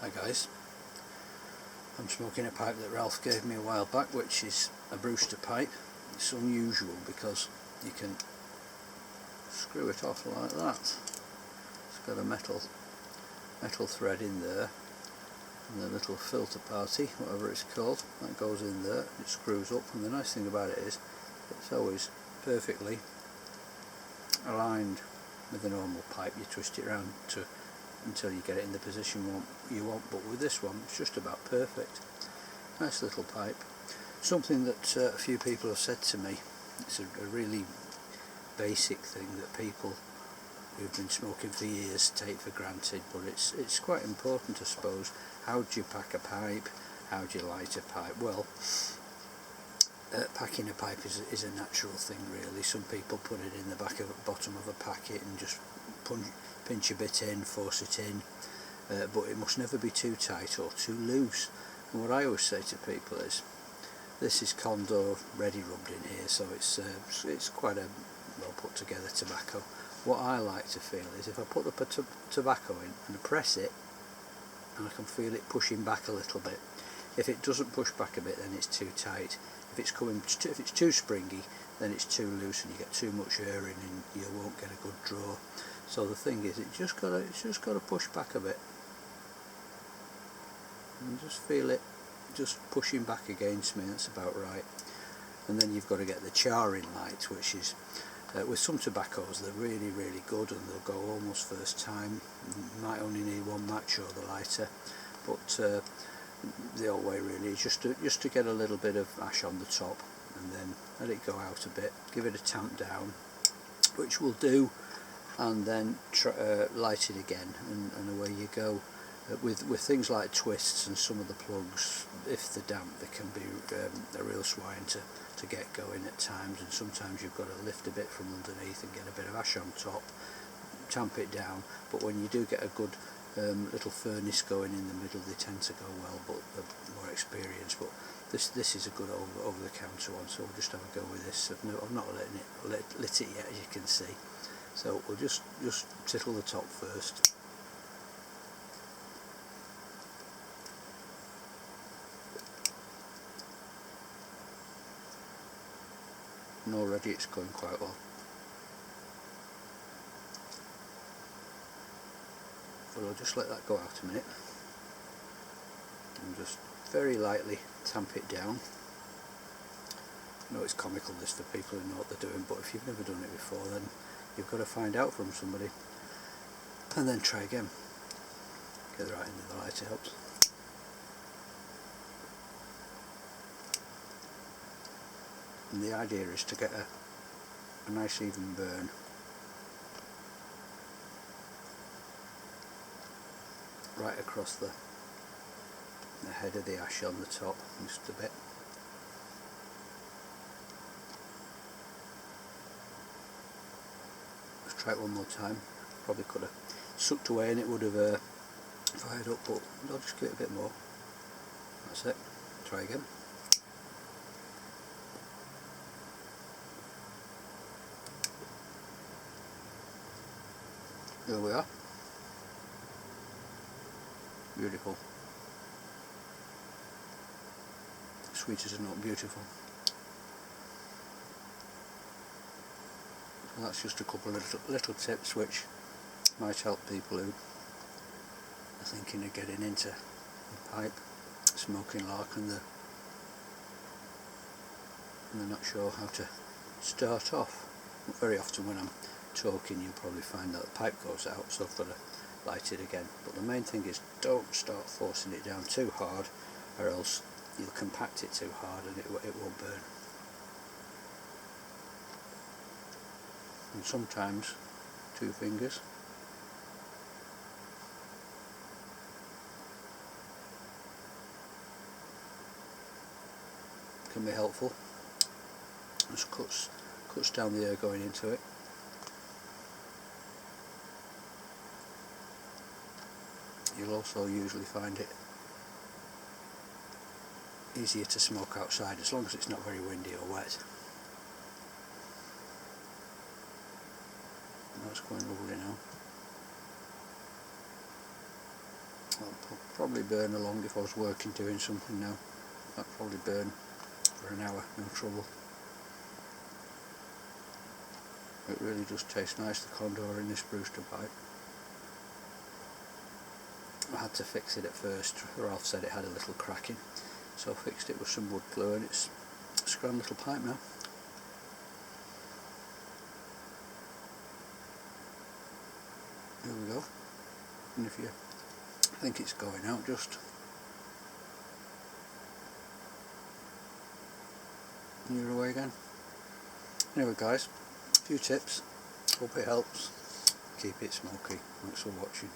Hi guys, I'm smoking a pipe that Ralph gave me a while back, which is a Brewster pipe. It's unusual because you can screw it off like that. It's got a metal thread in there, and the little filter party, whatever it's called, that goes in there. It screws up, and the nice thing about it is it's always perfectly aligned with a normal pipe. You twist it around until you get it in the position you want, but with this one it's just about perfect. Nice little pipe. Something that a few people have said to me, it's a really basic thing that people who've been smoking for years take for granted, but it's quite important, I suppose. How do you pack a pipe? How do you light a pipe? Well, packing a pipe is a natural thing, really. Some people put it in the bottom of a packet and just pinch a bit in, force it in, but it must never be too tight or too loose. And what I always say to people is, this is Condor ready rubbed in here, so it's quite a well put together tobacco. What I like to feel is if I put the tobacco in and I press it, and I can feel it pushing back a little bit. If it doesn't push back a bit, then it's too tight. If it's too springy, then it's too loose and you get too much air in and you won't get a good draw. So the thing is, it's just got to push back a bit, and just feel it just pushing back against me. That's about right. And then you've got to get the charring light, which is with some tobaccos they're really good and they'll go almost first time. You might only need one match or the lighter, but the old way really is just to get a little bit of ash on the top and then let it go out a bit, give it a tamp down, which will do, and then light it again, and away you go. With things like twists and some of the plugs, if they're damp, they can be a real swine to get going at times, and sometimes you've got to lift a bit from underneath and get a bit of ash on top, tamp it down. But when you do get a good little furnace going in the middle, they tend to go well, but they're more experienced. But this is a good over the counter one, so we'll just have a go with this. I've not lit it yet, as you can see, so we'll just tittle the top first. And already it's going quite well. But I'll just let that go out a minute and just very lightly tamp it down. I know it's comical this for people who know what they're doing, but if you've never done it before, then you've got to find out from somebody and then try again. Get the right end of the lighter helps. And the idea is to get a nice even burn. Right across the head of the ash on the top, just a bit. Let's try it one more time. Probably could have sucked away and it would have fired up, but I'll just give it a bit more. That's it. Try again. There we are. Beautiful. Sweet as not beautiful. So that's just a couple of little tips which might help people who are thinking of getting into the pipe smoking lark and they're not sure how to start off. Very often when I'm talking, you'll probably find that the pipe goes out, so I've got to light it again. But the main thing is, don't start forcing it down too hard, or else you'll compact it too hard and it won't burn. And sometimes 2 fingers can be helpful. Just cuts down the air going into it. You'll also usually find it easier to smoke outside as long as it's not very windy or wet. That's going lovely now. I'll probably burn along if I was working doing something now. I'd probably burn for an hour, no trouble. It really does taste nice, the Condor in this Brewster pipe. I had to fix it at first. Ralph said it had a little cracking, so I fixed it with some wood glue, and it's a grand little pipe now. There we go. And if you think it's going out, just and you're away again. Anyway guys, a few tips, hope it helps. Keep it smoky. Thanks for watching.